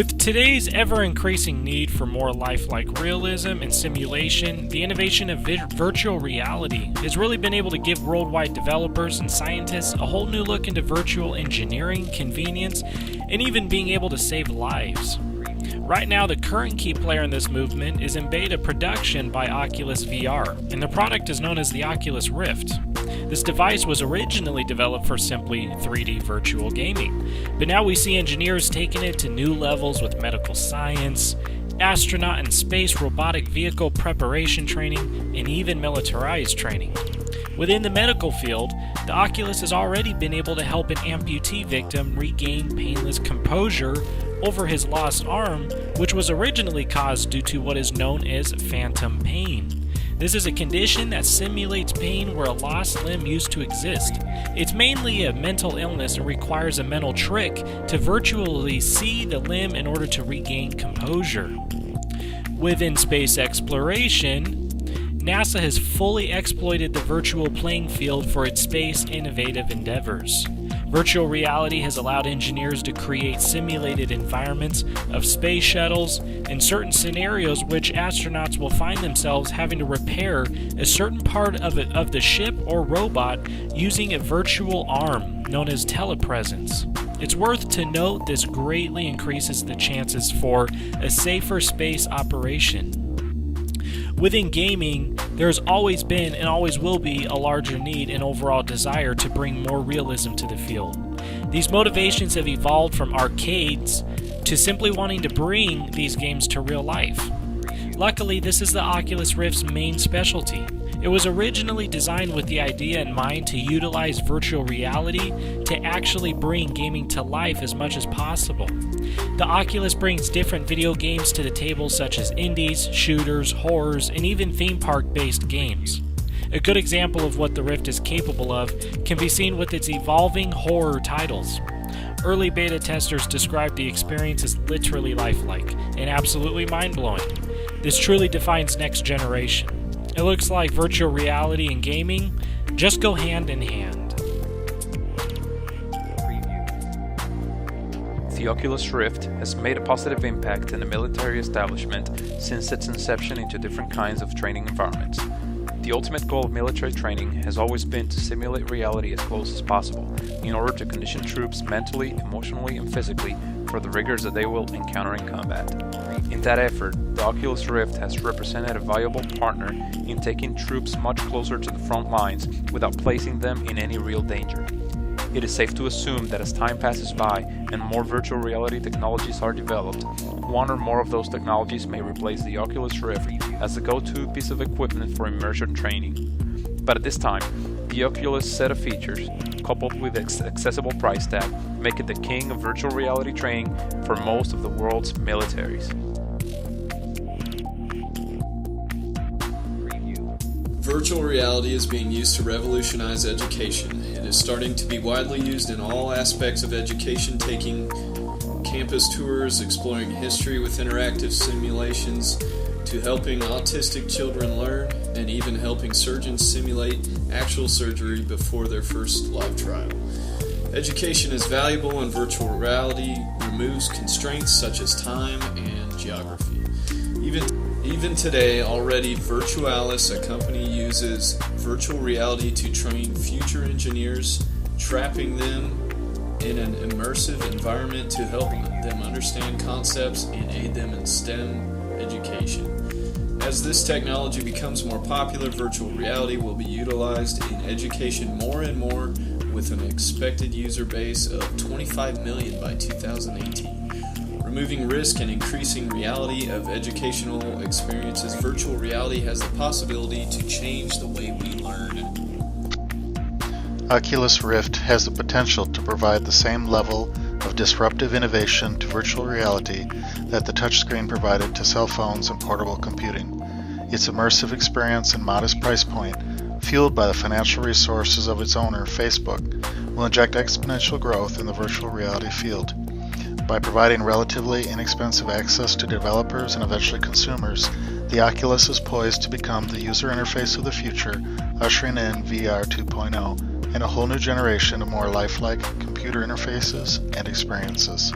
With today's ever-increasing need for more lifelike realism and simulation, the innovation of virtual reality has really been able to give worldwide developers and scientists a whole new look into virtual engineering, convenience, and even being able to save lives. Right now, the current key player in this movement is in beta production by Oculus VR, and the product is known as the Oculus Rift. This device was originally developed for simply 3D virtual gaming, but now we see engineers taking it to new levels with medical science, astronaut and space robotic vehicle preparation training, and even militarized training. Within the medical field, the Oculus has already been able to help an amputee victim regain painless composure over his lost arm, which was originally caused due to what is known as phantom pain. This is a condition that simulates pain where a lost limb used to exist. It's mainly a mental illness and requires a mental trick to virtually see the limb in order to regain composure. Within space exploration, NASA has fully exploited the virtual playing field for its space innovative endeavors. Virtual reality has allowed engineers to create simulated environments of space shuttles and certain scenarios which astronauts will find themselves having to repair a certain part of the ship or robot using a virtual arm known as telepresence. It's worth to note this greatly increases the chances for a safer space operation. Within gaming, there has always been and always will be a larger need and overall desire to bring more realism to the field. These motivations have evolved from arcades to simply wanting to bring these games to real life. Luckily, this is the Oculus Rift's main specialty. It was originally designed with the idea in mind to utilize virtual reality to actually bring gaming to life as much as possible. The Oculus brings different video games to the table such as indies, shooters, horrors, and even theme park-based games. A good example of what the Rift is capable of can be seen with its evolving horror titles. Early beta testers described the experience as literally lifelike and absolutely mind-blowing. This truly defines next generation. It looks like virtual reality and gaming just go hand in hand. The Oculus Rift has made a positive impact in the military establishment since its inception into different kinds of training environments. The ultimate goal of military training has always been to simulate reality as close as possible in order to condition troops mentally, emotionally, and physically for the rigors that they will encounter in combat. In that effort, the Oculus Rift has represented a valuable partner in taking troops much closer to the front lines without placing them in any real danger. It is safe to assume that as time passes by and more virtual reality technologies are developed, one or more of those technologies may replace the Oculus Rift as the go-to piece of equipment for immersion training. But at this time, the Oculus set of features, coupled with its accessible price tag, make it the king of virtual reality training for most of the world's militaries. Virtual reality is being used to revolutionize education. It is starting to be widely used in all aspects of education, taking campus tours, exploring history with interactive simulations, to helping autistic children learn, and even helping surgeons simulate actual surgery before their first live trial. Education is valuable, and virtual reality removes constraints such as time and geography. Even today, already Virtualis, a company, uses virtual reality to train future engineers, trapping them in an immersive environment to help them understand concepts and aid them in STEM education. As this technology becomes more popular, virtual reality will be utilized in education more and more, with an expected user base of 25 million by 2018. Removing risk and increasing reality of educational experiences, virtual reality has the possibility to change the way we learn. Oculus Rift has the potential to provide the same level of disruptive innovation to virtual reality that the touchscreen provided to cell phones and portable computing. Its immersive experience and modest price point, fueled by the financial resources of its owner, Facebook, will inject exponential growth in the virtual reality field. By providing relatively inexpensive access to developers and eventually consumers, the Oculus is poised to become the user interface of the future, ushering in VR 2.0 and a whole new generation of more lifelike computer interfaces and experiences.